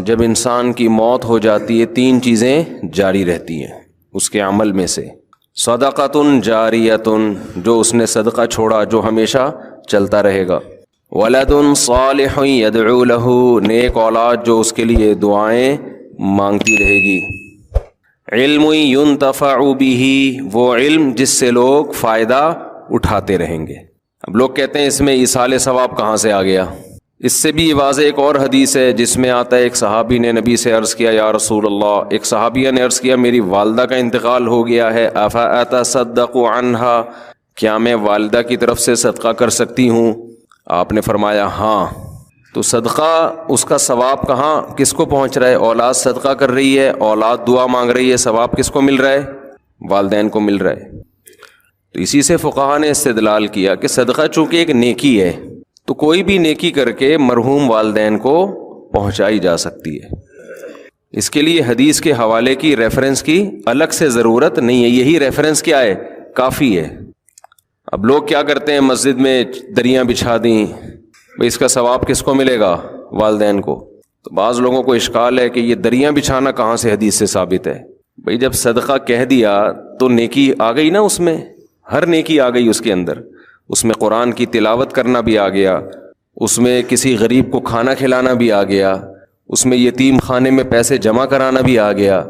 جب انسان کی موت ہو جاتی ہے 3 چیزیں جاری رہتی ہیں اس کے عمل میں سے. صدقۃ جاریۃ، جو اس نے صدقہ چھوڑا جو ہمیشہ چلتا رہے گا. ولد صالح یدعو لہ، نیک اولاد جو اس کے لیے دعائیں مانگتی رہے گی. علم ينتفع به، وہ علم جس سے لوگ فائدہ اٹھاتے رہیں گے. اب لوگ کہتے ہیں اس میں ایصال ثواب کہاں سے آ گیا؟ اس سے بھی واضح ایک اور حدیث ہے جس میں آتا ہے ایک صحابی نے نبی سے عرض کیا یا رسول اللہ، ایک صحابیہ نے عرض کیا میری والدہ کا انتقال ہو گیا ہے، افاتصدق عنہا، کیا میں والدہ کی طرف سے صدقہ کر سکتی ہوں؟ آپ نے فرمایا ہاں. تو صدقہ اس کا ثواب کہاں کس کو پہنچ رہا ہے؟ اولاد صدقہ کر رہی ہے، اولاد دعا مانگ رہی ہے، ثواب کس کو مل رہا ہے؟ والدین کو مل رہا ہے. تو اسی سے فقہا نے استدلال کیا کہ صدقہ چونکہ ایک نیکی ہے تو کوئی بھی نیکی کر کے مرحوم والدین کو پہنچائی جا سکتی ہے. اس کے لیے حدیث کے حوالے کی ریفرنس کی الگ سے ضرورت نہیں ہے، یہی ریفرنس کیا ہے؟ کافی ہے. اب لوگ کیا کرتے ہیں مسجد میں دریاں بچھا دیں، بھئی اس کا ثواب کس کو ملے گا؟ والدین کو. تو بعض لوگوں کو اشکال ہے کہ یہ دریاں بچھانا کہاں سے حدیث سے ثابت ہے؟ بھئی جب صدقہ کہہ دیا تو نیکی آ گئی نا، اس میں ہر نیکی آ گئی اس کے اندر. اس میں قرآن کی تلاوت کرنا بھی آ گیا، اس میں کسی غریب کو کھانا کھلانا بھی آ گیا، اس میں یتیم خانے میں پیسے جمع کرانا بھی آ گیا،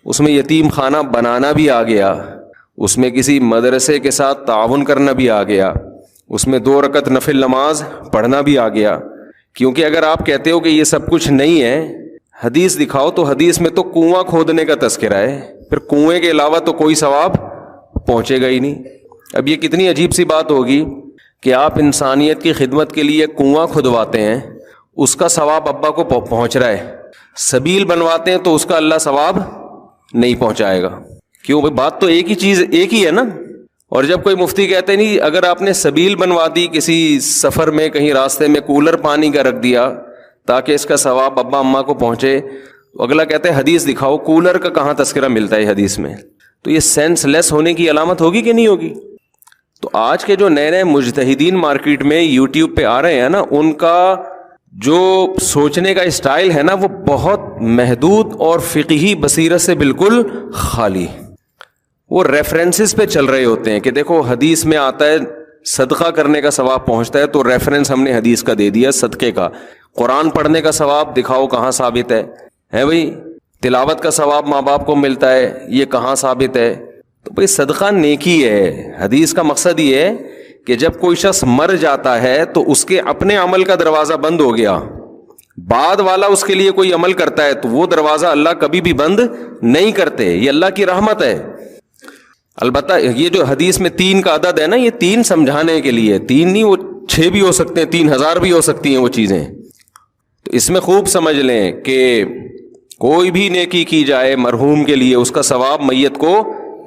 اس میں یتیم خانہ بنانا بھی آ گیا، اس میں کسی مدرسے کے ساتھ تعاون کرنا بھی آ گیا، اس میں 2 رکعت نفل نماز پڑھنا بھی آ گیا. کیونکہ اگر آپ کہتے ہو کہ یہ سب کچھ نہیں ہے، حدیث دکھاؤ تو حدیث میں تو کنواں کھودنے کا تذکرہ ہے، پھر کنویں کے علاوہ تو کوئی ثواب پہنچے گا ہی نہیں. اب یہ کتنی عجیب سی بات ہوگی کہ آپ انسانیت کی خدمت کے لیے کنواں کھدواتے ہیں، اس کا ثواب ابا کو پہنچ رہا ہے. سبیل بنواتے ہیں تو اس کا اللہ ثواب نہیں پہنچائے گا. کیوں بھائی؟ بات تو ایک ہی چیز ایک ہی ہے نا. اور جب کوئی مفتی کہتے نہیں اگر آپ نے سبیل بنوا دی کسی سفر میں کہیں راستے میں کولر پانی کا رکھ دیا تاکہ اس کا ثواب ابا اماں کو پہنچے، اگلا کہتے ہیں حدیث دکھاؤ، کولر کا کہاں تذکرہ ملتا ہے حدیث میں؟ تو یہ سینس لیس ہونے کی علامت ہوگی کہ نہیں ہوگی؟ تو آج کے جو نئے نئے مجتہدین مارکیٹ میں یوٹیوب پہ آ رہے ہیں نا، ان کا جو سوچنے کا اسٹائل ہے نا وہ بہت محدود اور فقہی بصیرت سے بالکل خالی. وہ ریفرنسز پہ چل رہے ہوتے ہیں کہ دیکھو حدیث میں آتا ہے صدقہ کرنے کا ثواب پہنچتا ہے تو ریفرنس ہم نے حدیث کا دے دیا صدقے کا. قرآن پڑھنے کا ثواب دکھاؤ کہاں ثابت ہے بھائی؟ تلاوت کا ثواب ماں باپ کو ملتا ہے، یہ کہاں ثابت ہے؟ تو بھائی صدقہ نیکی ہے. حدیث کا مقصد یہ ہے کہ جب کوئی شخص مر جاتا ہے تو اس کے اپنے عمل کا دروازہ بند ہو گیا، بعد والا اس کے لیے کوئی عمل کرتا ہے تو وہ دروازہ اللہ کبھی بھی بند نہیں کرتے. یہ اللہ کی رحمت ہے. البتہ یہ جو حدیث میں 3 کا عدد ہے نا، یہ 3 سمجھانے کے لیے، 3 نہیں، وہ 6 بھی ہو سکتے ہیں، 3000 بھی ہو سکتی ہیں وہ چیزیں. تو اس میں خوب سمجھ لیں کہ کوئی بھی نیکی کی جائے مرحوم کے لیے اس کا ثواب میت کو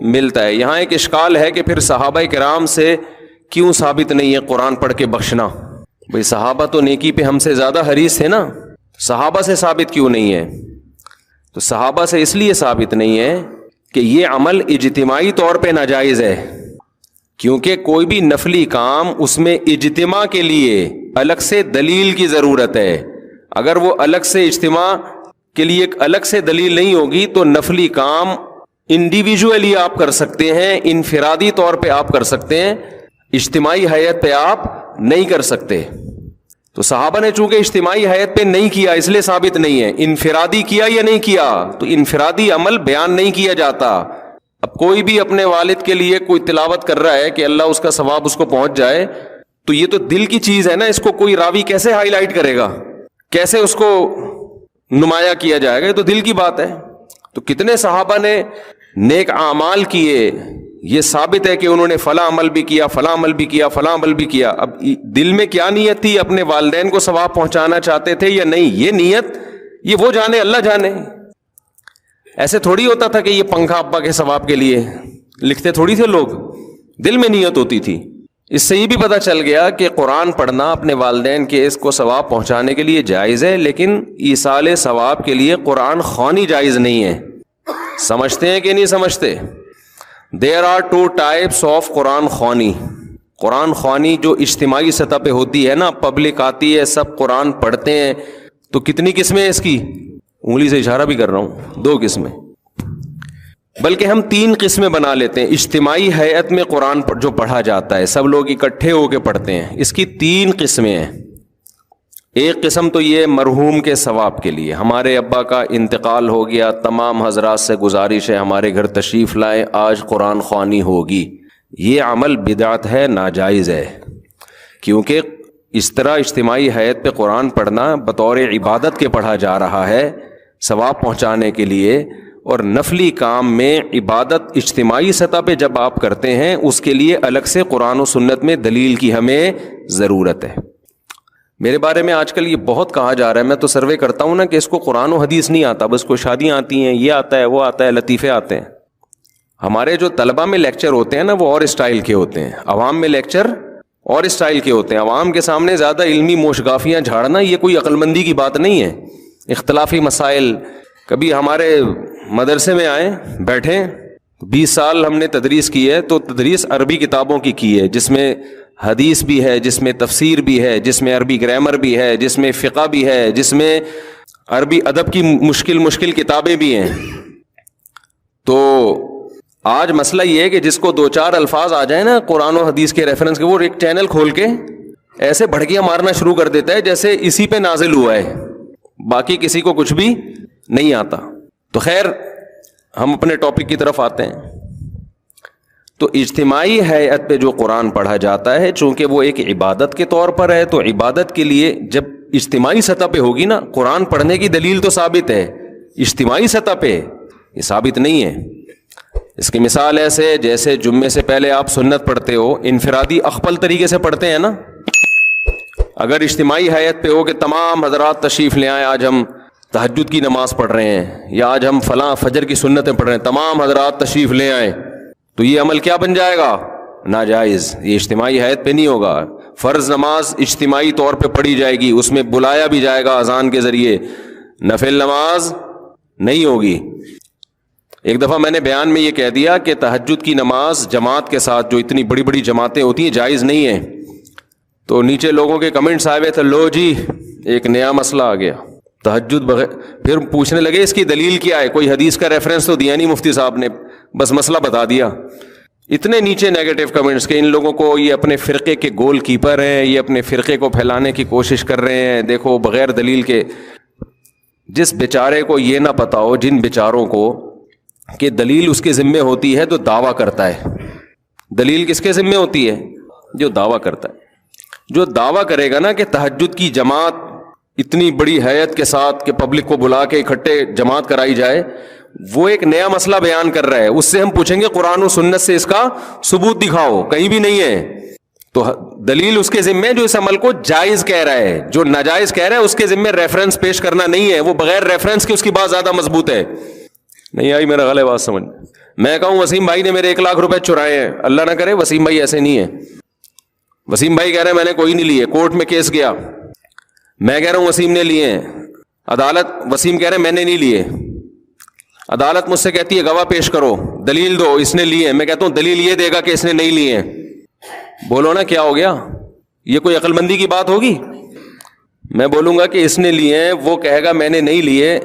ملتا ہے. یہاں ایک اشکال ہے کہ پھر صحابہ کرام سے کیوں ثابت نہیں ہے قرآن پڑھ کے بخشنا؟ بھئی صحابہ تو نیکی پہ ہم سے زیادہ حریص تھے نا، صحابہ سے ثابت کیوں نہیں ہے؟ تو صحابہ سے اس لیے ثابت نہیں ہے کہ یہ عمل اجتماعی طور پہ ناجائز ہے. کیونکہ کوئی بھی نفلی کام اس میں اجتماع کے لیے الگ سے دلیل کی ضرورت ہے. اگر وہ الگ سے اجتماع کے لیے ایک الگ سے دلیل نہیں ہوگی تو نفلی کام انڈیویجولی آپ کر سکتے ہیں، انفرادی طور پہ آپ کر سکتے ہیں، اجتماعی حیت پہ آپ نہیں کر سکتے. تو صحابہ نے چونکہ اجتماعی حیت پہ نہیں کیا اس لیے ثابت نہیں ہے. انفرادی کیا یا نہیں کیا؟ تو انفرادی عمل بیان نہیں کیا جاتا. اب کوئی بھی اپنے والد کے لیے کوئی تلاوت کر رہا ہے کہ اللہ اس کا ثواب اس کو پہنچ جائے، تو یہ تو دل کی چیز ہے نا، اس کو کوئی راوی کیسے ہائی لائٹ کرے گا، کیسے اس کو نمایاں کیا جائے گا؟ یہ تو دل کی بات ہے. تو کتنے صحابہ نے نیک اعمال کیے، یہ ثابت ہے کہ انہوں نے فلاں عمل بھی کیا، فلاں عمل بھی کیا، فلاں عمل بھی کیا. اب دل میں کیا نیت تھی؟ اپنے والدین کو ثواب پہنچانا چاہتے تھے یا نہیں؟ یہ نیت یہ وہ جانے، اللہ جانے. ایسے تھوڑی ہوتا تھا کہ یہ پنکھا ابا کے ثواب کے لیے لکھتے تھوڑی تھے لوگ، دل میں نیت ہوتی تھی. اس سے یہ بھی پتہ چل گیا کہ قرآن پڑھنا اپنے والدین کے اس کو ثواب پہنچانے کے لیے جائز ہے، لیکن ایصال ثواب کے لیے قرآن خوانی جائز نہیں ہے. سمجھتے ہیں کہ نہیں سمجھتے؟ There are 2 types of قرآن خوانی. قرآن خوانی جو اجتماعی سطح پہ ہوتی ہے نا، پبلک آتی ہے، سب قرآن پڑھتے ہیں، تو کتنی قسمیں ہیں اس کی؟ انگلی سے اشارہ بھی کر رہا ہوں، 2 قسمیں، بلکہ ہم 3 قسمیں بنا لیتے ہیں۔ اجتماعی ہیئت میں قرآن جو پڑھا جاتا ہے، سب لوگ اکٹھے ہو کے پڑھتے ہیں، اس کی 3 قسمیں ہیں۔ ایک قسم تو یہ مرحوم کے ثواب کے لیے، ہمارے ابا کا انتقال ہو گیا، تمام حضرات سے گزارش ہے ہمارے گھر تشریف لائیں، آج قرآن خوانی ہوگی۔ یہ عمل بدعت ہے، ناجائز ہے، کیونکہ اس طرح اجتماعی ہیئت پہ قرآن پڑھنا بطور عبادت کے پڑھا جا رہا ہے ثواب پہنچانے کے لیے، اور نفلی کام میں عبادت اجتماعی سطح پہ جب آپ کرتے ہیں اس کے لیے الگ سے قرآن و سنت میں دلیل کی ہمیں ضرورت ہے۔ میرے بارے میں آج کل یہ بہت کہا جا رہا ہے، میں تو سروے کرتا ہوں نا کہ اس کو قرآن و حدیث نہیں آتا، بس کو شادیاں آتی ہیں، یہ آتا ہے، وہ آتا ہے، لطیفے آتے ہیں۔ ہمارے جو طلبہ میں لیکچر ہوتے ہیں نا وہ اور اسٹائل کے ہوتے ہیں، عوام میں لیکچر اور اسٹائل کے ہوتے ہیں۔ عوام کے سامنے زیادہ علمی موشگافیاں جھاڑنا یہ کوئی عقل مندی کی بات نہیں ہے۔ اختلافی مسائل، کبھی ہمارے مدرسے میں آئیں بیٹھیں، 20 سال ہم نے تدریس کی ہے، تو تدریس عربی کتابوں کی ہے، جس میں حدیث بھی ہے، جس میں تفسیر بھی ہے، جس میں عربی گرامر بھی ہے، جس میں فقہ بھی ہے، جس میں عربی ادب کی مشکل کتابیں بھی ہیں۔ تو آج مسئلہ یہ ہے کہ جس کو 2-4 الفاظ آ جائیں نا قرآن و حدیث کے ریفرنس کے، وہ ایک چینل کھول کے ایسے بھڑکیاں مارنا شروع کر دیتا ہے جیسے اسی پہ نازل ہوا ہے، باقی کسی کو کچھ بھی نہیں آتا۔ تو خیر ہم اپنے ٹاپک کی طرف آتے ہیں۔ تو اجتماعی ہیئت پہ جو قرآن پڑھا جاتا ہے، چونکہ وہ ایک عبادت کے طور پر ہے، تو عبادت کے لیے جب اجتماعی سطح پہ ہوگی نا، قرآن پڑھنے کی دلیل تو ثابت ہے، اجتماعی سطح پہ یہ ثابت نہیں ہے۔ اس کی مثال ایسے جیسے جمعے سے پہلے آپ سنت پڑھتے ہو، انفرادی اخپل طریقے سے پڑھتے ہیں نا، اگر اجتماعی ہیئت پہ ہو کہ تمام حضرات تشریف لے آئیں، آج ہم تہجد کی نماز پڑھ رہے ہیں، یا آج ہم فلاں فجر کی سنتیں پڑھ رہے ہیں، تمام حضرات تشریف لے آئیں، تو یہ عمل کیا بن جائے گا؟ ناجائز۔ یہ اجتماعی ہیئت پہ نہیں ہوگا۔ فرض نماز اجتماعی طور پہ پڑھی جائے گی، اس میں بلایا بھی جائے گا اذان کے ذریعے، نفل نماز نہیں ہوگی۔ ایک دفعہ میں نے بیان میں یہ کہہ دیا کہ تہجد کی نماز جماعت کے ساتھ، جو اتنی بڑی بڑی جماعتیں ہوتی ہیں، جائز نہیں ہے۔ تو نیچے لوگوں کے کمنٹس آئے ہوئے تھے، لو جی ایک نیا مسئلہ آ گیا، تہجد بغیر، پھر پوچھنے لگے اس کی دلیل کیا ہے، کوئی حدیث کا ریفرنس تو دیا نہیں مفتی صاحب نے، بس مسئلہ بتا دیا۔ اتنے نیچے نیگیٹو کمنٹس کہ ان لوگوں کو یہ اپنے فرقے کے گول کیپر ہیں، یہ اپنے فرقے کو پھیلانے کی کوشش کر رہے ہیں، دیکھو بغیر دلیل کے۔ جس بیچارے کو یہ نہ پتا ہو، جن بیچاروں کو کہ دلیل اس کے ذمے ہوتی ہے تو دعویٰ کرتا ہے، دلیل کس کے ذمے ہوتی ہے؟ جو دعویٰ کرتا ہے۔ جو دعویٰ کرے گا نا کہ تہجد کی جماعت اتنی بڑی ہیئت کے ساتھ کہ پبلک کو بلا کے اکٹھے جماعت کرائی جائے، وہ ایک نیا مسئلہ بیان کر رہا ہے، اس سے ہم پوچھیں گے قرآن و سنت سے اس کا ثبوت دکھاؤ، کہیں بھی نہیں ہے۔ تو دلیل اس کے ذمے جو اس عمل کو جائز کہہ رہا ہے، جو ناجائز کہہ رہا ہے اس کے ذمے ریفرنس پیش کرنا نہیں ہے، وہ بغیر ریفرنس کے اس کی بات زیادہ مضبوط ہے۔ نہیں آئی میرا غلط بات سمجھ؟ میں کہوں وسیم بھائی نے میرے 1 لاکھ روپے چرائے ہیں، اللہ نہ کرے وسیم بھائی ایسے نہیں ہے، وسیم بھائی کہہ رہے ہیں میں نے کوئی نہیں لیے، کورٹ میں کیس گیا، میں کہہ رہا ہوں وسیم نے لیے ہیں، عدالت وسیم کہہ رہے ہیں میں نے نہیں لیے، عدالت مجھ سے کہتی ہے گواہ پیش کرو، دلیل دو اس نے لیے ہیں، میں کہتا ہوں دلیل یہ دے گا کہ اس نے نہیں لیے ہیں۔ بولو نا کیا ہو گیا؟ یہ کوئی عقل مندی کی بات ہوگی؟ میں بولوں گا کہ اس نے لیے ہیں، وہ کہے گا میں نے نہیں لیے،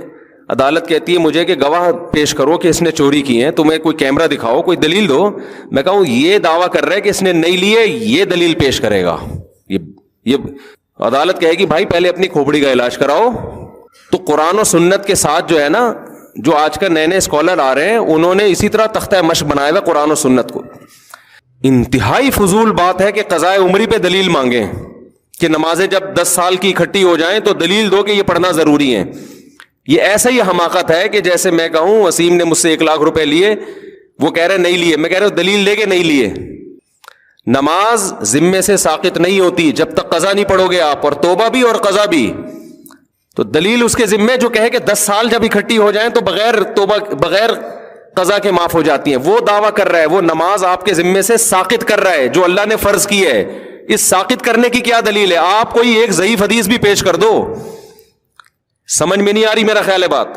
عدالت کہتی ہے مجھے کہ گواہ پیش کرو کہ اس نے چوری کی ہیں، تمہیں کوئی کیمرہ دکھاؤ، کوئی دلیل دو، میں کہوں یہ دعویٰ کر رہا ہے کہ اس نے نہیں لیے، یہ دلیل پیش کرے گا، یہ عدالت کہے گی بھائی پہلے اپنی کھوپڑی کا علاج کراؤ۔ تو قرآن و سنت کے ساتھ جو ہے نا، جو آج کل نئے نئے اسکالر آ رہے ہیں، انہوں نے اسی طرح تختہ مشق بنایا ہوا قرآن و سنت کو۔ انتہائی فضول بات ہے کہ قضائے عمری پہ دلیل مانگیں کہ نمازیں جب 10 سال کی اکٹھی ہو جائیں تو دلیل دو کہ یہ پڑھنا ضروری ہے۔ یہ ایسا ہی حماقت ہے کہ جیسے میں کہوں وسیم نے مجھ سے 1 لاکھ روپے لیے، وہ کہہ رہے نہیں لیے، میں کہہ رہا ہوں دلیل لے کے نہیں لیے۔ نماز ذمے سے ساقط نہیں ہوتی جب تک قضا نہیں پڑھو گے آپ، اور توبہ بھی اور قضا بھی۔ تو دلیل اس کے ذمے جو کہے کہ 10 سال جب اکٹھی ہو جائیں تو بغیر توبہ بغیر قضا کے معاف ہو جاتی ہیں، وہ دعویٰ کر رہا ہے، وہ نماز آپ کے ذمے سے ساقط کر رہا ہے جو اللہ نے فرض کی ہے۔ اس ساقط کرنے کی کیا دلیل ہے؟ آپ کوئی ایک ضعیف حدیث بھی پیش کر دو۔ سمجھ میں نہیں آ رہی میرا خیال ہے بات؟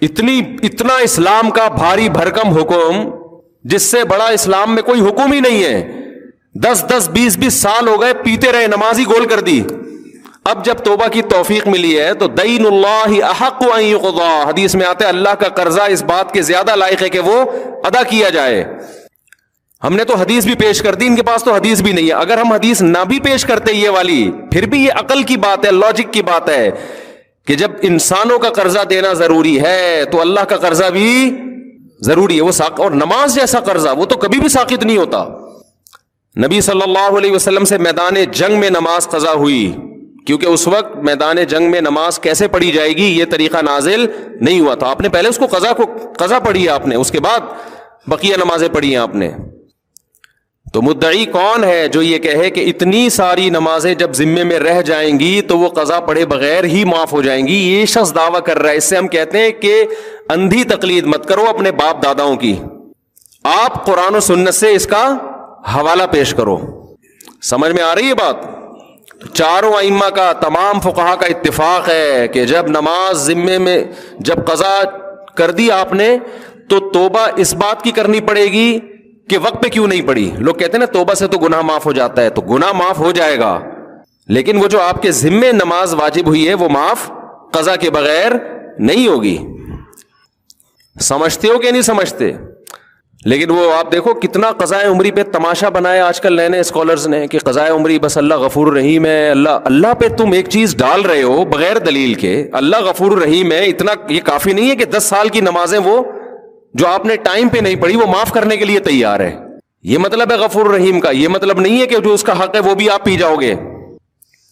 اتنا اسلام کا بھاری بھرکم حکم جس سے بڑا اسلام میں کوئی حکم ہی نہیں ہے، 10 20 سال ہو گئے پیتے رہے، نماز ہی گول کر دی، اب جب توبہ کی توفیق ملی ہے تو دین اللہ احق ان یقضى، حدیث میں آتا ہے اللہ کا قرضہ اس بات کے زیادہ لائق ہے کہ وہ ادا کیا جائے. ہم نے تو حدیث بھی پیش کر دی، ان کے پاس تو حدیث بھی نہیں ہے. اگر ہم حدیث نہ بھی پیش کرتے یہ والی، پھر بھی یہ عقل کی بات ہے، لاجک کی بات ہے کہ جب انسانوں کا قرضہ دینا ضروری ہے تو اللہ کا قرضہ بھی ضروری ہے. وہ اور نماز جیسا قرضہ وہ تو کبھی بھی ساقط نہیں ہوتا. نبی صلی اللہ علیہ وسلم سے میدان جنگ میں نماز قضا ہوئی، کیونکہ اس وقت میدان جنگ میں نماز کیسے پڑھی جائے گی یہ طریقہ نازل نہیں ہوا تھا. آپ نے پہلے اس کو قضا پڑھی ہے آپ نے، اس کے بعد بقیہ نمازیں پڑھی ہیں آپ نے. تو مدعی کون ہے جو یہ کہے کہ اتنی ساری نمازیں جب ذمے میں رہ جائیں گی تو وہ قضا پڑھے بغیر ہی معاف ہو جائیں گی؟ یہ شخص دعویٰ کر رہا ہے. اس سے ہم کہتے ہیں کہ اندھی تقلید مت کرو اپنے باپ داداؤں کی، آپ قرآن و سنت سے اس کا حوالہ پیش کرو. سمجھ میں آ رہی ہے بات؟ چاروں ائمہ کا، تمام فقہا کا اتفاق ہے کہ جب نماز ذمے میں جب قضا کر دی آپ نے تو توبہ اس بات کی کرنی پڑے گی کہ وقت پہ کیوں نہیں پڑی. لوگ کہتے ہیں نا توبہ سے تو گناہ معاف ہو جاتا ہے، تو گناہ معاف ہو جائے گا، لیکن وہ جو آپ کے ذمے نماز واجب ہوئی ہے وہ معاف قضا کے بغیر نہیں ہوگی. سمجھتے ہو کہ نہیں سمجھتے؟ لیکن وہ آپ دیکھو کتنا قضائے عمری پہ تماشا بنایا آج کل نئے نئے اسکالرز نے کہ قضائے عمری بس اللہ غفور الرحیم ہے. اللہ پہ تم ایک چیز ڈال رہے ہو بغیر دلیل کے، اللہ غفور الرحیم ہے، اتنا یہ کافی نہیں ہے کہ 10 سال کی نمازیں وہ جو آپ نے ٹائم پہ نہیں پڑھی وہ معاف کرنے کے لیے تیار ہے. یہ مطلب ہے غفور الرحیم کا. یہ مطلب نہیں ہے کہ جو اس کا حق ہے وہ بھی آپ پی جاؤ گے،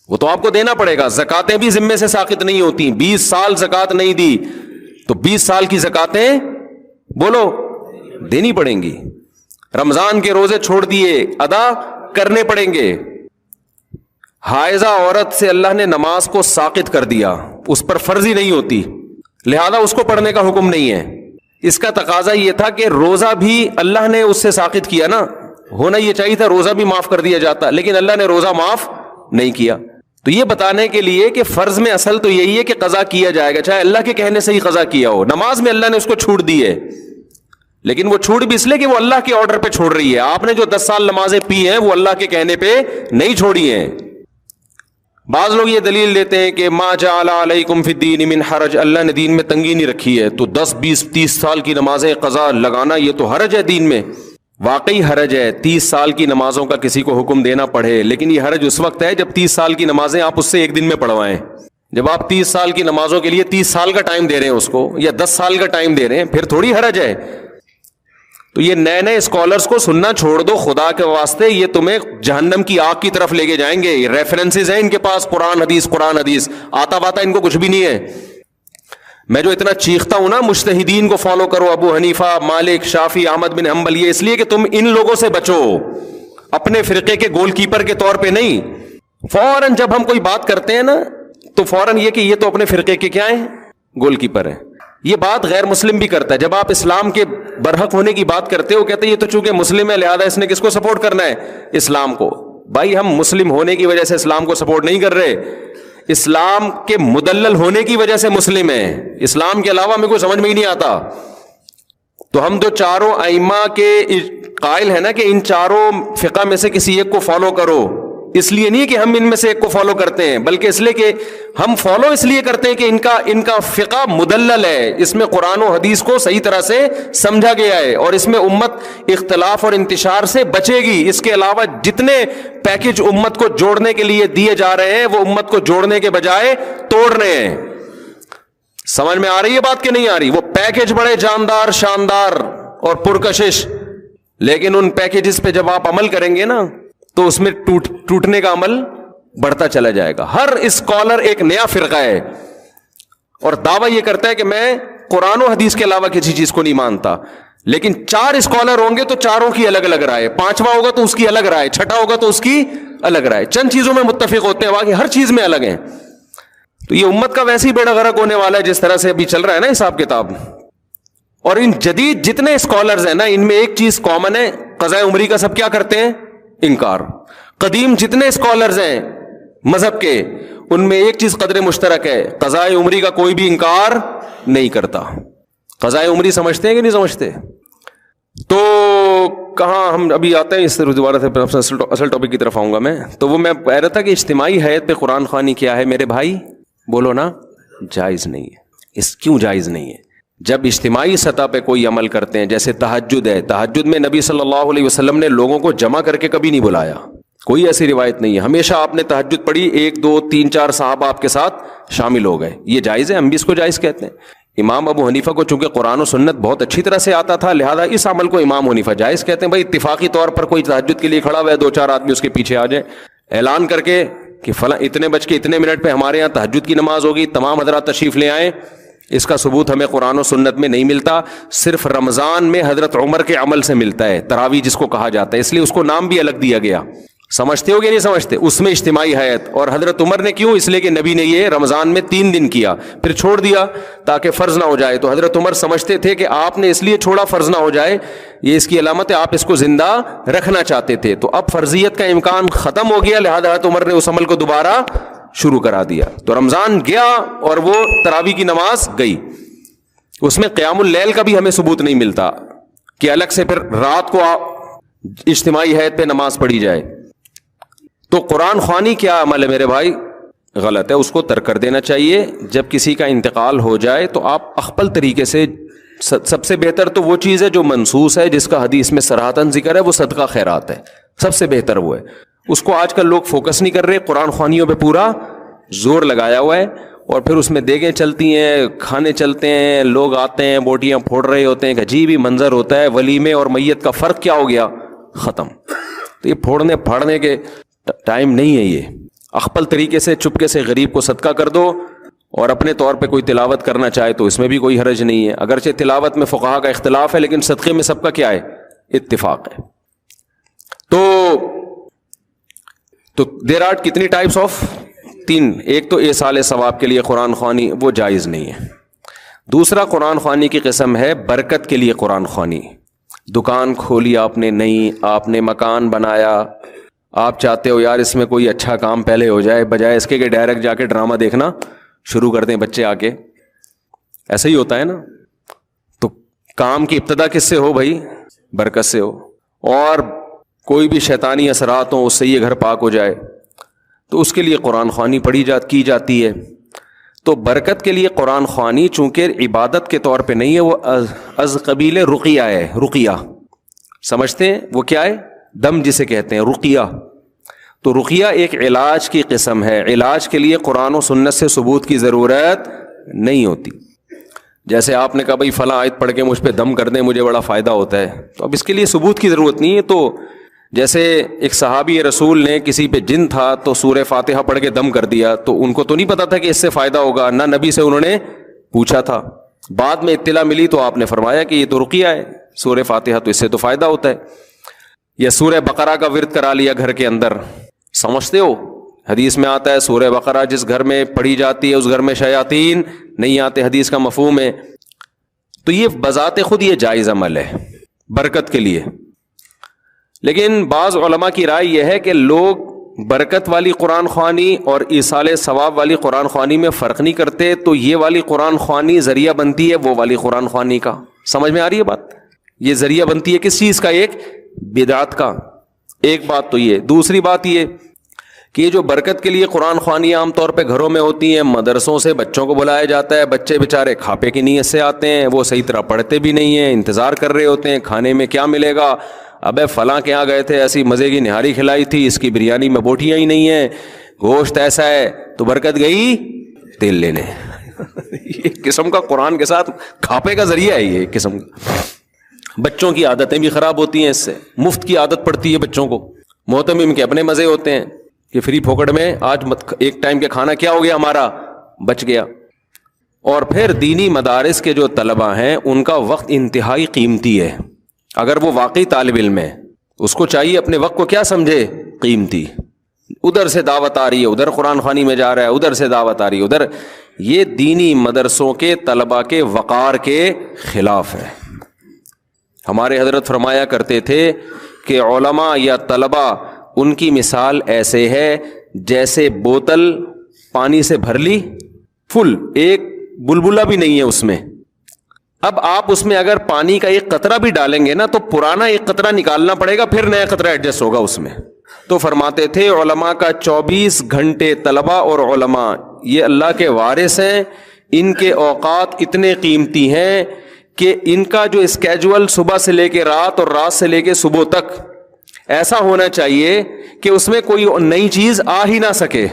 وہ تو آپ کو دینا پڑے گا. زکاتیں بھی ذمے سے ساقط نہیں ہوتی. 20 سال زکات نہیں دی تو 20 سال کی زکاتیں بولو دینی پڑیں گی. رمضان کے روزے چھوڑ دیے ادا کرنے پڑیں گے. حائضہ عورت سے اللہ نے نماز کو ساقط کر دیا، اس پر فرضی نہیں ہوتی، لہذا اس کو پڑھنے کا حکم نہیں ہے. اس کا تقاضا یہ تھا کہ روزہ بھی اللہ نے اس سے ساقط کیا نا، ہونا یہ چاہیے تھا روزہ بھی معاف کر دیا جاتا، لیکن اللہ نے روزہ معاف نہیں کیا. تو یہ بتانے کے لیے کہ فرض میں اصل تو یہی ہے کہ قضا کیا جائے گا، چاہے اللہ کے کہنے سے ہی قضا کیا ہو. نماز میں اللہ نے اس کو چھوٹ دی ہے، لیکن وہ چھوٹ بھی اس لیے کہ وہ اللہ کے آرڈر پہ چھوڑ رہی ہے. آپ نے جو 10 سال نمازیں پی ہیں وہ اللہ کے کہنے پہ نہیں چھوڑی ہیں. بعض لوگ یہ دلیل دیتے ہیں کہ ما جعل علیکم فی الدین من حرج، اللہ نے دین میں تنگی نہیں رکھی ہے، تو 10 20 30 سال کی نمازیں قضا لگانا یہ تو حرج ہے دین میں. واقعی حرج ہے، 30 سال کی نمازوں کا کسی کو حکم دینا پڑے، لیکن یہ حرج اس وقت ہے جب 30 سال کی نمازیں آپ اس سے ایک دن میں پڑھوائیں. جب آپ 30 سال کی نمازوں کے لیے 30 سال کا ٹائم دے رہے ہیں اس کو، یا 10 سال کا ٹائم دے رہے ہیں، پھر تھوڑی حرج ہے. تو یہ نئے نئے اسکالرز کو سننا چھوڑ دو خدا کے واسطے، یہ تمہیں جہنم کی آگ کی طرف لے کے جائیں گے. ریفرنسز ہیں ان کے پاس، قرآن حدیث آتا باتا ان کو کچھ بھی نہیں ہے. میں جو اتنا چیختا ہوں نا مجتہدین کو فالو کرو، ابو حنیفہ، مالک، شافعی، احمد بن حنبل، یہ اس لیے کہ تم ان لوگوں سے بچو، اپنے فرقے کے گول کیپر کے طور پہ نہیں. فوراً جب ہم کوئی بات کرتے ہیں نا تو فوراً یہ کہ یہ تو اپنے فرقے کے کیا ہیں، گول کیپر ہیں. یہ بات غیر مسلم بھی کرتا ہے. جب آپ اسلام کے برحق ہونے کی بات کرتے ہو کہتے ہیں یہ تو چونکہ مسلم ہے لہذا اس نے کس کو سپورٹ کرنا ہے، اسلام کو. بھائی ہم مسلم ہونے کی وجہ سے اسلام کو سپورٹ نہیں کر رہے، اسلام کے مدلل ہونے کی وجہ سے مسلم ہیں. اسلام کے علاوہ ہمیں کوئی سمجھ میں ہی نہیں آتا. تو ہم تو چاروں ائمہ کے قائل ہیں نا کہ ان چاروں فقہ میں سے کسی ایک کو فالو کرو. اس لیے نہیں کہ ہم ان میں سے ایک کو فالو کرتے ہیں، بلکہ اس لیے کہ ہم فالو اس لیے کرتے ہیں کہ ان کا فقہ مدلل ہے، اس میں قرآن و حدیث کو صحیح طرح سے سمجھا گیا ہے، اور اس میں امت اختلاف اور انتشار سے بچے گی. اس کے علاوہ جتنے پیکج امت کو جوڑنے کے لیے دیے جا رہے ہیں وہ امت کو جوڑنے کے بجائے توڑ رہے ہیں. سمجھ میں آ رہی ہے بات کہ نہیں آ رہی؟ وہ پیکج بڑے جاندار، شاندار اور پرکشش، لیکن ان پیکجز پہ جب آپ عمل کریں گے نا تو اس میں ٹوٹنے کا عمل بڑھتا چلا جائے گا. ہر اسکالر ایک نیا فرقہ ہے اور دعویٰ یہ کرتا ہے کہ میں قرآن و حدیث کے علاوہ کسی چیز کو نہیں مانتا، لیکن 4 اسکالر ہوں گے تو چاروں کی الگ الگ رائے، 5واں ہوگا تو اس کی الگ رائے، 6واں ہوگا تو اس کی الگ رائے. چند چیزوں میں متفق ہوتے ہیں، باقی ہر چیز میں الگ ہیں. تو یہ امت کا ویسے ہی بیڑا غرق ہونے والا ہے جس طرح سے ابھی چل رہا ہے نا حساب کتاب. اور ان جدید جتنے اسکالرز ہیں نا ان میں ایک چیز کامن ہے، قضاء عمری کا سب کیا کرتے ہیں؟ انکار. قدیم جتنے اسکالرز ہیں مذہب کے ان میں ایک چیز قدر مشترک ہے، قضاء عمری کا کوئی بھی انکار نہیں کرتا. قضاء عمری سمجھتے ہیں کہ نہیں سمجھتے؟ تو کہاں ہم ابھی آتے ہیں اس دوبارہ سے اصل ٹاپک کی طرف آؤں گا میں. تو وہ میں کہہ رہا تھا کہ اجتماعی حیت پہ قرآن خوانی کیا ہے میرے بھائی؟ بولو نا. جائز نہیں ہے. کیوں جائز نہیں ہے؟ جب اجتماعی سطح پہ کوئی عمل کرتے ہیں, جیسے تہجد ہے, تہجد میں نبی صلی اللہ علیہ وسلم نے لوگوں کو جمع کر کے کبھی نہیں بلایا, کوئی ایسی روایت نہیں ہے. ہمیشہ آپ نے تہجد پڑھی, 1 2 3 4 صحابہ آپ کے ساتھ شامل ہو گئے, یہ جائز ہے, ہم بھی اس کو جائز کہتے ہیں. امام ابو حنیفہ کو چونکہ قرآن و سنت بہت اچھی طرح سے آتا تھا, لہذا اس عمل کو امام حنیفہ جائز کہتے ہیں. بھائی اتفاقی طور پر کوئی تہجد کے لیے کھڑا ہوا ہے, 2 4 آدمی اس کے پیچھے آ جائیں, اعلان کر کے کہ فلاں اتنے بج کے اتنے منٹ پہ ہمارے یہاں تہجد کی نماز ہوگی, تمام حضرات تشریف لے آئیں. اس کا ثبوت ہمیں قرآن و سنت میں نہیں ملتا, صرف رمضان میں حضرت عمر کے عمل سے ملتا ہے, تراویح جس کو کہا جاتا ہے, اس لیے اس کو نام بھی الگ دیا گیا. سمجھتے ہو کہ نہیں سمجھتے؟ اس میں اجتماعی حیت. اور حضرت عمر نے کیوں؟ اس لیے کہ نبی نے یہ رمضان میں 3 دن کیا, پھر چھوڑ دیا تاکہ فرض نہ ہو جائے. تو حضرت عمر سمجھتے تھے کہ آپ نے اس لیے چھوڑا فرض نہ ہو جائے, یہ اس کی علامت ہے, آپ اس کو زندہ رکھنا چاہتے تھے. تو اب فرضیت کا امکان ختم ہو گیا, لہذا حضرت عمر نے اس عمل کو دوبارہ شروع کرا دیا. تو رمضان گیا اور وہ تراویح کی نماز گئی. اس میں قیام اللیل کا بھی ہمیں ثبوت نہیں ملتا کہ الگ سے پھر رات کو اجتماعی حیت پہ نماز پڑھی جائے. تو قرآن خوانی کیا عمل ہے میرے بھائی؟ غلط ہے, اس کو ترک کر دینا چاہیے. جب کسی کا انتقال ہو جائے تو آپ اخپل طریقے سے, سب سے بہتر تو وہ چیز ہے جو منصوص ہے, جس کا حدیث میں صراحتاً ذکر ہے, وہ صدقہ خیرات ہے. سب سے بہتر وہ ہے. اس کو آج کل لوگ فوکس نہیں کر رہے, قرآن خوانیوں پہ پورا زور لگایا ہوا ہے, اور پھر اس میں دیگیں چلتی ہیں, کھانے چلتے ہیں, لوگ آتے ہیں, بوٹیاں پھوڑ رہے ہوتے ہیں, ایک عجیب ہی منظر ہوتا ہے. ولیمے اور میت کا فرق کیا ہو گیا؟ ختم. تو یہ پھوڑنے پھاڑنے کے ٹائم نہیں ہے. یہ اخپل طریقے سے چپکے سے غریب کو صدقہ کر دو, اور اپنے طور پہ کوئی تلاوت کرنا چاہے تو اس میں بھی کوئی حرج نہیں ہے. اگرچہ تلاوت میں فقہا کا اختلاف ہے, لیکن صدقے میں سب کا کیا ہے؟ اتفاق ہے. تو دیر آر کتنی ٹائپس آف 3. ایک تو ایصال ثواب کے لیے قرآن خوانی, وہ جائز نہیں ہے. دوسرا قرآن خوانی کی قسم ہے برکت کے لیے قرآن خوانی. دکان کھولی آپ نے نئی, آپ نے مکان بنایا, آپ چاہتے ہو یار اس میں کوئی اچھا کام پہلے ہو جائے, بجائے اس کے کہ ڈائریکٹ جا کے ڈرامہ دیکھنا شروع کر دیں بچے آ کے. ایسا ہی ہوتا ہے نا. تو کام کی ابتدا کس سے ہو بھائی؟ برکت سے ہو. اور کوئی بھی شیطانی اثرات ہوں, اس سے یہ گھر پاک ہو جائے, تو اس کے لیے قرآن خوانی کی جاتی ہے. تو برکت کے لیے قرآن خوانی چونکہ عبادت کے طور پہ نہیں ہے, وہ از قبیل رقیہ ہے. رقیہ سمجھتے ہیں وہ کیا ہے؟ دم جسے کہتے ہیں, رقیہ. تو رقیہ ایک علاج کی قسم ہے. علاج کے لیے قرآن و سنت سے ثبوت کی ضرورت نہیں ہوتی. جیسے آپ نے کہا بھائی فلاں آیت پڑھ کے مجھ پہ دم کر دیں, مجھے بڑا فائدہ ہوتا ہے, تو اب اس کے لیے ثبوت کی ضرورت نہیں ہے. تو جیسے ایک صحابی رسول نے کسی پہ جن تھا تو سورہ فاتحہ پڑھ کے دم کر دیا, تو ان کو تو نہیں پتا تھا کہ اس سے فائدہ ہوگا, نہ نبی سے انہوں نے پوچھا تھا. بعد میں اطلاع ملی تو آپ نے فرمایا کہ یہ تو رقیہ ہے, سورہ فاتحہ تو اس سے تو فائدہ ہوتا ہے. یا سورہ بقرہ کا ورد کرا لیا گھر کے اندر. سمجھتے ہو حدیث میں آتا ہے سورہ بقرہ جس گھر میں پڑھی جاتی ہے اس گھر میں شیاطین نہیں آتے, حدیث کا مفہوم ہے. تو یہ بذات خود یہ جائز عمل ہے برکت کے لیے. لیکن بعض علماء کی رائے یہ ہے کہ لوگ برکت والی قرآن خوانی اور ایصال ثواب والی قرآن خوانی میں فرق نہیں کرتے, تو یہ والی قرآن خوانی ذریعہ بنتی ہے وہ والی قرآن خوانی کا. سمجھ میں آ رہی ہے بات؟ یہ ذریعہ بنتی ہے کس چیز کا؟ ایک بدعت کا. ایک بات تو یہ. دوسری بات یہ کہ یہ جو برکت کے لیے قرآن خوانی عام طور پہ گھروں میں ہوتی ہیں, مدرسوں سے بچوں کو بلایا جاتا ہے, بچے بیچارے کھاپے کی نیت سے آتے ہیں, وہ صحیح طرح پڑھتے بھی نہیں ہیں, انتظار کر رہے ہوتے ہیں کھانے میں کیا ملے گا. ابے فلاں کے یہاں گئے تھے, ایسی مزے کی نہاری کھلائی تھی, اس کی بریانی میں بوٹیاں ہی نہیں ہیں, گوشت ایسا ہے, تو برکت گئی تیل لینے. یہ قسم کا قرآن کے ساتھ کھاپے کا ذریعہ ہے. یہ قسم کا بچوں کی عادتیں بھی خراب ہوتی ہیں اس سے. مفت کی عادت پڑتی ہے بچوں کو. محتمم کے اپنے مزے ہوتے ہیں کہ فری پھوکٹ میں آج ایک ٹائم کا کھانا کیا ہو گیا ہمارا, بچ گیا. اور پھر دینی مدارس کے جو طلبہ ہیں ان کا وقت انتہائی قیمتی ہے. اگر وہ واقعی طالب علم ہے اس کو چاہیے اپنے وقت کو کیا سمجھے؟ قیمتی. ادھر سے دعوت آ رہی ہے, ادھر قرآن خوانی میں جا رہا ہے, ادھر سے دعوت آ رہی ہے, ادھر. یہ دینی مدرسوں کے طلبہ کے وقار کے خلاف ہے. ہمارے حضرت فرمایا کرتے تھے کہ علماء یا طلبہ ان کی مثال ایسے ہے جیسے بوتل پانی سے بھر لی فل, ایک بلبلہ بھی نہیں ہے اس میں, اب آپ اس میں اگر پانی کا ایک قطرہ بھی ڈالیں گے نا تو پرانا ایک قطرہ نکالنا پڑے گا، پھر نیا قطرہ ایڈجسٹ ہوگا اس میں. تو فرماتے تھے علماء کا 24 گھنٹے، طلباء اور علماء یہ اللہ کے وارث ہیں، ان کے اوقات اتنے قیمتی ہیں کہ ان کا جو اسکیجول صبح سے لے کے رات اور رات سے لے کے صبح تک ایسا ہونا چاہیے کہ اس میں کوئی نئی چیز آ ہی نہ سکے.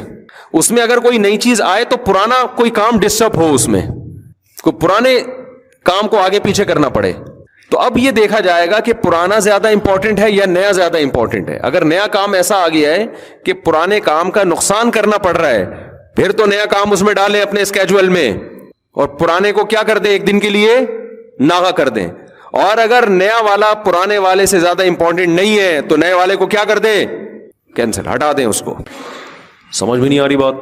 اس میں اگر کوئی نئی چیز آئے تو پرانا کوئی کام ڈسٹرب ہو، اس میں کوئی پرانے کام کو آگے پیچھے کرنا پڑے. تو اب یہ دیکھا جائے گا کہ پرانا زیادہ امپورٹنٹ ہے یا نیا زیادہ امپورٹنٹ ہے. اگر نیا کام ایسا آ گیا ہے کہ پرانے کام کا نقصان کرنا پڑ رہا ہے، پھر تو نیا کام اس میں ڈالیں اپنے اسکیجول میں، اور پرانے کو کیا کر دیں، ایک دن کے لیے ناغا کر دیں. اور اگر نیا والا پرانے والے سے زیادہ امپورٹنٹ نہیں ہے تو نئے والے کو کیا کر دیں، کینسل، ہٹا دیں اس کو. سمجھ میں نہیں آ رہی بات؟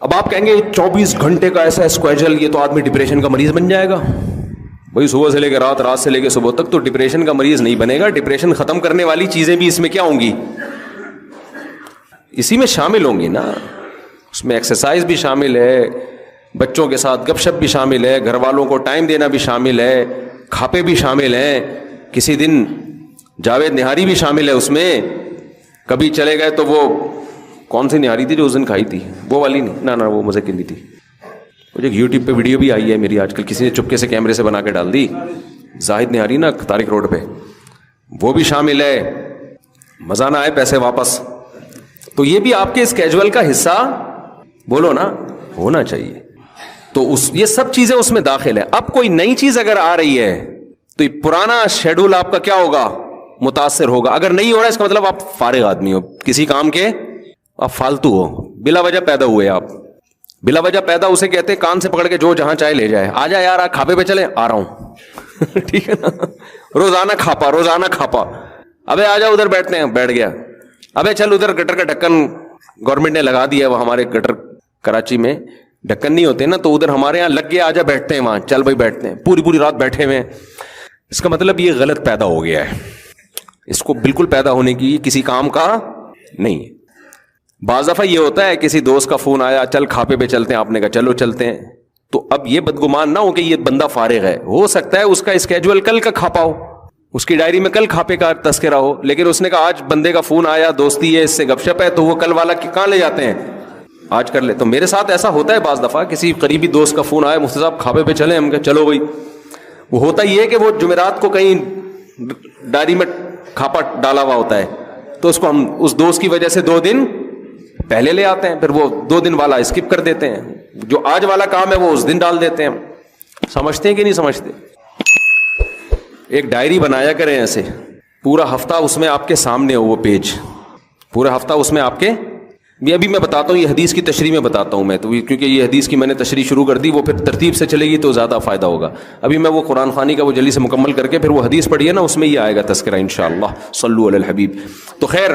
اب آپ کہیں گے 24 گھنٹے کا ایسا اسکیجول، یہ تو آدمی ڈپریشن کا مریض بن جائے گا. بھائی صبح سے لے کے رات، رات سے لے کے صبح تک تو ڈپریشن کا مریض نہیں بنے گا. ڈپریشن ختم کرنے والی چیزیں بھی اس میں کیا ہوں گی، اسی میں شامل ہوں گی نا. اس میں ایکسرسائز بھی شامل ہے، بچوں کے ساتھ گپ شپ بھی شامل ہے، گھر والوں کو ٹائم دینا بھی شامل ہے، کھاپے بھی شامل ہیں. کسی دن جاوید نہاری بھی شامل ہے اس میں. کبھی چلے گئے تو وہ کون سی نہاری تھی جو اس دن کھائی تھی، وہ والی نہیں، نہ وہ مزے کی نہیں تھی. مجھے یوٹیوب پہ ویڈیو بھی آئی ہے میری آج کل، کسی نے چپکے سے کیمرے سے بنا کے ڈال دی، زاہد نہاری نا طارق روڈ پہ، وہ بھی شامل ہے. مزہ نہ آئے پیسے واپس. تو یہ بھی آپ کے اسکیجول کا حصہ بولو نا ہونا چاہیے. تو یہ سب چیزیں اس میں داخل ہیں. اب کوئی نئی چیز اگر آ رہی ہے تو یہ پرانا شیڈول آپ کا کیا ہوگا، متاثر ہوگا. اگر نہیں ہو رہا ہے اس کا مطلب آپ فارغ آدمی ہو کسی کام کے، آپ فالتو ہو، بلا وجہ پیدا ہوئے. آپ بلا وجہ پیدا اسے کہتے ہیں کان سے پکڑ کے جو جہاں چاہے لے جائے. آ جا یار، کھاپے پہ چلے، آ رہا ہوں. ٹھیک ہے نا، روزانہ کھاپا، روزانہ کھاپا. ابے آ جا ادھر بیٹھتے ہیں، بیٹھ گیا. ابے چل ادھر گٹر کا ڈھکن گورنمنٹ نے لگا دیا، وہ ہمارے گٹر کراچی میں ڈھکن نہیں ہوتے نا، تو ادھر ہمارے یہاں لگ گیا، آ جا بیٹھتے ہیں وہاں. چل بھائی بیٹھتے ہیں، پوری پوری رات بیٹھے ہوئے ہیں. اس کا مطلب یہ غلط پیدا ہو گیا ہے. اس کو بالکل پیدا ہونے کی کسی کام کا نہیں ہے. بعض دفعہ یہ ہوتا ہے کسی دوست کا فون آیا، چل کھاپے پہ چلتے ہیں، آپ نے کہا چلو چلتے ہیں. تو اب یہ بدگمان نہ ہو کہ یہ بندہ فارغ ہے. ہو سکتا ہے اس کا اسکیجول کل کا کھاپا ہو، اس کی ڈائری میں کل کھاپے کا تذکرہ ہو، لیکن اس نے کہا آج بندے کا فون آیا، دوستی ہے، اس سے گپ شپ ہے، تو وہ کل والا کہاں لے جاتے ہیں، آج کر لے. تو میرے ساتھ ایسا ہوتا ہے بعض دفعہ، کسی قریبی دوست کا فون آیا، مفتی صاحب کھاپے پہ چلیں، ہم کہا چلو بھائی. وہ ہوتا یہ ہے کہ وہ جمعرات کو کہیں ڈائری میں کھاپا ڈالا ہوا ہوتا ہے، تو اس کو ہم اس دوست کی وجہ سے 2 دن پہلے لے آتے ہیں، پھر وہ 2 دن والا اسکپ کر دیتے ہیں، جو آج والا کام ہے وہ اس دن ڈال دیتے ہیں. سمجھتے ہیں کہ نہیں سمجھتے؟ ایک ڈائری بنایا کریں ایسے، پورا ہفتہ اس میں آپ کے سامنے ہو وہ پیج، پورا ہفتہ اس میں آپ کے. ابھی میں بتاتا ہوں، یہ حدیث کی تشریح میں بتاتا ہوں میں تو، کیونکہ یہ حدیث کی میں نے تشریح شروع کر دی، وہ پھر ترتیب سے چلے گی تو زیادہ فائدہ ہوگا. ابھی میں وہ قرآن خوانی کا وہ جلدی سے مکمل کر کے پھر وہ حدیث پڑھی ہے نا، اس میں یہ آئے گا تذکرہ انشاءاللہ. صلو علی الحبیب. تو خیر،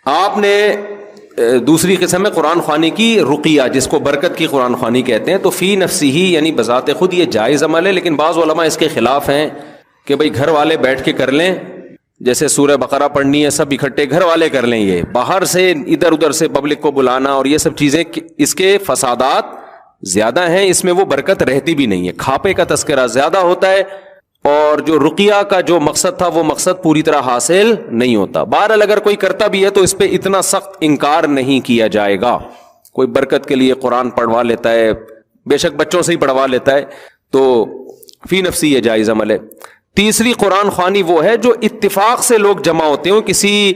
آپ نے دوسری قسم ہے قرآن خوانی کی رقیہ، جس کو برکت کی قرآن خوانی کہتے ہیں. تو فی نفسی ہی یعنی بذات خود یہ جائز عمل ہے، لیکن بعض علماء اس کے خلاف ہیں کہ بھئی گھر والے بیٹھ کے کر لیں، جیسے سورہ بقرہ پڑھنی ہے سب اکٹھے گھر والے کر لیں. یہ باہر سے ادھر ادھر سے پبلک کو بلانا اور یہ سب چیزیں، اس کے فسادات زیادہ ہیں، اس میں وہ برکت رہتی بھی نہیں ہے. کھاپے کا تذکرہ زیادہ ہوتا ہے، اور جو رقیہ کا جو مقصد تھا وہ مقصد پوری طرح حاصل نہیں ہوتا. بہرحال اگر کوئی کرتا بھی ہے تو اس پہ اتنا سخت انکار نہیں کیا جائے گا. کوئی برکت کے لیے قرآن پڑھوا لیتا ہے، بے شک بچوں سے ہی پڑھوا لیتا ہے، تو فی نفسی یہ جائز عمل ہے. تیسری قرآن خوانی وہ ہے جو اتفاق سے لوگ جمع ہوتے ہوں کسی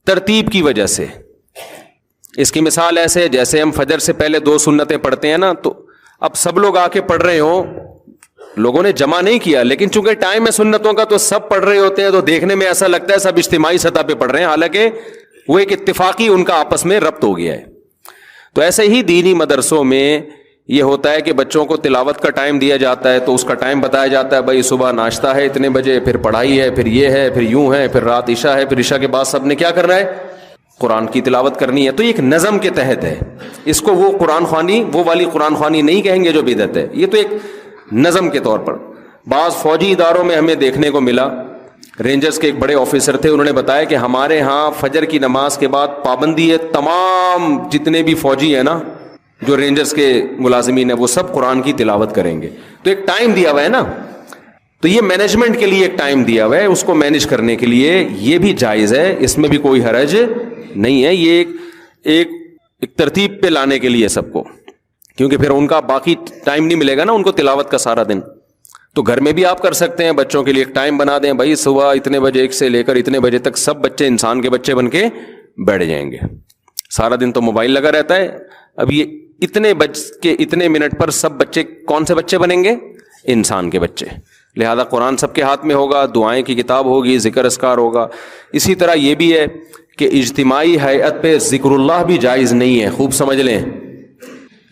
ترتیب کی وجہ سے. اس کی مثال ایسے جیسے ہم فجر سے پہلے 2 سنتیں پڑھتے ہیں نا، تو اب سب لوگ آ کے پڑھ رہے ہوں، لوگوں نے جمع نہیں کیا، لیکن چونکہ ٹائم ہے سنتوں کا تو سب پڑھ رہے ہوتے ہیں، تو دیکھنے میں ایسا لگتا ہے سب اجتماعی سطح پہ پڑھ رہے ہیں، حالانکہ وہ ایک اتفاقی ان کا آپس میں ربط ہو گیا ہے. تو ایسے ہی دینی مدرسوں میں یہ ہوتا ہے کہ بچوں کو تلاوت کا ٹائم دیا جاتا ہے، تو اس کا ٹائم بتایا جاتا ہے، بھائی صبح ناشتہ ہے اتنے بجے، پھر پڑھائی ہے، پھر یہ ہے، پھر یوں ہے، پھر رات عشاء ہے، پھر عشاء کے بعد سب نے کیا کرنا ہے، قرآن کی تلاوت کرنی ہے. تو ایک نظم کے تحت ہے. اس کو وہ قرآن خوانی، وہ والی قرآن خوانی نہیں کہیں گے جو بدعت ہے، یہ تو ایک نظم کے طور پر. بعض فوجی اداروں میں ہمیں دیکھنے کو ملا، رینجرز کے ایک بڑے آفیسر تھے، انہوں نے بتایا کہ ہمارے ہاں فجر کی نماز کے بعد پابندی ہے، تمام جتنے بھی فوجی ہیں نا جو رینجرز کے ملازمین ہیں وہ سب قرآن کی تلاوت کریں گے. تو ایک ٹائم دیا ہوا ہے نا, تو یہ مینجمنٹ کے لیے ایک ٹائم دیا ہوا ہے, اس کو مینج کرنے کے لیے یہ بھی جائز ہے, اس میں بھی کوئی حرج نہیں ہے. یہ ایک ترتیب پہ لانے کے لیے سب کو, کیونکہ پھر ان کا باقی ٹائم نہیں ملے گا نا ان کو تلاوت کا سارا دن. تو گھر میں بھی آپ کر سکتے ہیں, بچوں کے لیے ایک ٹائم بنا دیں, بھائی صبح اتنے بجے سے لے کر اتنے بجے تک سب بچے انسان کے بچے بن کے بیٹھ جائیں گے. سارا دن تو موبائل لگا رہتا ہے, اب یہ اتنے بج کے اتنے منٹ پر سب بچے کون سے بچے بنیں گے؟ انسان کے بچے. لہذا قرآن سب کے ہاتھ میں ہوگا, دعائیں کی کتاب ہوگی, ذکر اذکار ہوگا. اسی طرح یہ بھی ہے کہ اجتماعی ہیئت پہ ذکر اللہ بھی جائز نہیں ہے, خوب سمجھ لیں.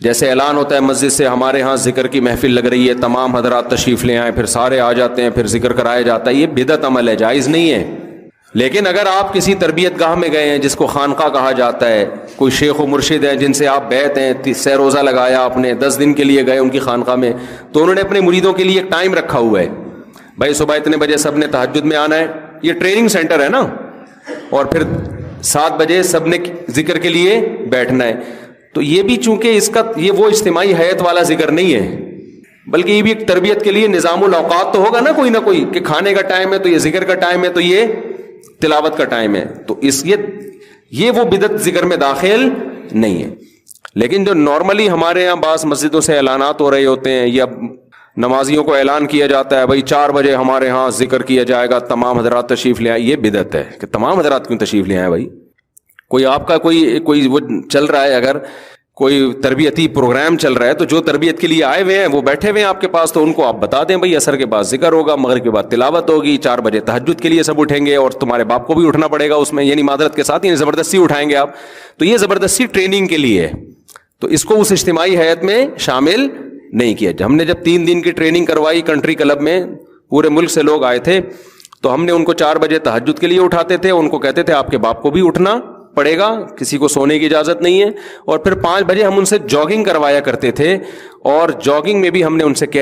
جیسے اعلان ہوتا ہے مسجد سے ہمارے ہاں ذکر کی محفل لگ رہی ہے, تمام حضرات تشریف لے آئیں, پھر سارے آ جاتے ہیں, پھر ذکر کرایا جاتا ہے, یہ بدعت عمل ہے, جائز نہیں ہے. لیکن اگر آپ کسی تربیت گاہ میں گئے ہیں جس کو خانقاہ کہا جاتا ہے, کوئی شیخ و مرشد ہیں جن سے آپ بیعت ہیں, سہ روزہ لگایا آپ نے, 10 دن کے لیے گئے ان کی خانقاہ میں, تو انہوں نے اپنے مریدوں کے لیے ایک ٹائم رکھا ہوا ہے, بھائی صبح اتنے بجے سب نے تہجد میں آنا ہے, یہ ٹریننگ سینٹر ہے نا, اور پھر 7 بجے سب نے ذکر کے لیے بیٹھنا ہے. تو یہ بھی چونکہ اس کا یہ وہ اجتماعی حیات والا ذکر نہیں ہے, بلکہ یہ بھی ایک تربیت کے لیے نظام الاوقات تو ہوگا نا کوئی نہ کوئی, کہ کھانے کا ٹائم ہے تو یہ ذکر کا ٹائم ہے, تو یہ تلاوت کا ٹائم ہے. تو اس یہ وہ بدعت ذکر میں داخل نہیں ہے. لیکن جو نارملی ہمارے یہاں بعض مسجدوں سے اعلانات ہو رہے ہوتے ہیں, یا نمازیوں کو اعلان کیا جاتا ہے بھائی 4 بجے ہمارے ہاں ذکر کیا جائے گا, تمام حضرات تشریف لے آئیں, یہ بدعت ہے. کہ تمام حضرات کیوں تشریف لے آئیں بھائی؟ کوئی آپ کا کوئی وہ چل رہا ہے, اگر کوئی تربیتی پروگرام چل رہا ہے تو جو تربیت کے لیے آئے ہوئے ہیں وہ بیٹھے ہوئے ہیں آپ کے پاس, تو ان کو آپ بتا دیں بھائی عصر کے بعد ذکر ہوگا, مغرب کے بعد تلاوت ہوگی, 4 بجے تہجد کے لیے سب اٹھیں گے, اور تمہارے باپ کو بھی اٹھنا پڑے گا اس میں, یعنی معذرت کے ساتھ, یعنی زبردستی اٹھائیں گے آپ. تو یہ زبردستی ٹریننگ کے لیے ہے, تو اس کو اس اجتماعی حیات میں شامل نہیں کیا. ہم نے جب 3 دن کی ٹریننگ کروائی کنٹری کلب میں, پورے ملک سے لوگ آئے تھے, تو ہم نے ان کو 4 بجے تہجد کے لیے اٹھاتے تھے, ان کو کہتے تھے آپ کے باپ کو بھی اٹھنا پڑے گا, کسی کو سونے کی اجازت نہیں ہے. اور پھر 5 بجے ہم ان سے جاگنگ کروایا کرتے تھے, اور جاگنگ میں بھی ہم نے ان سے کیا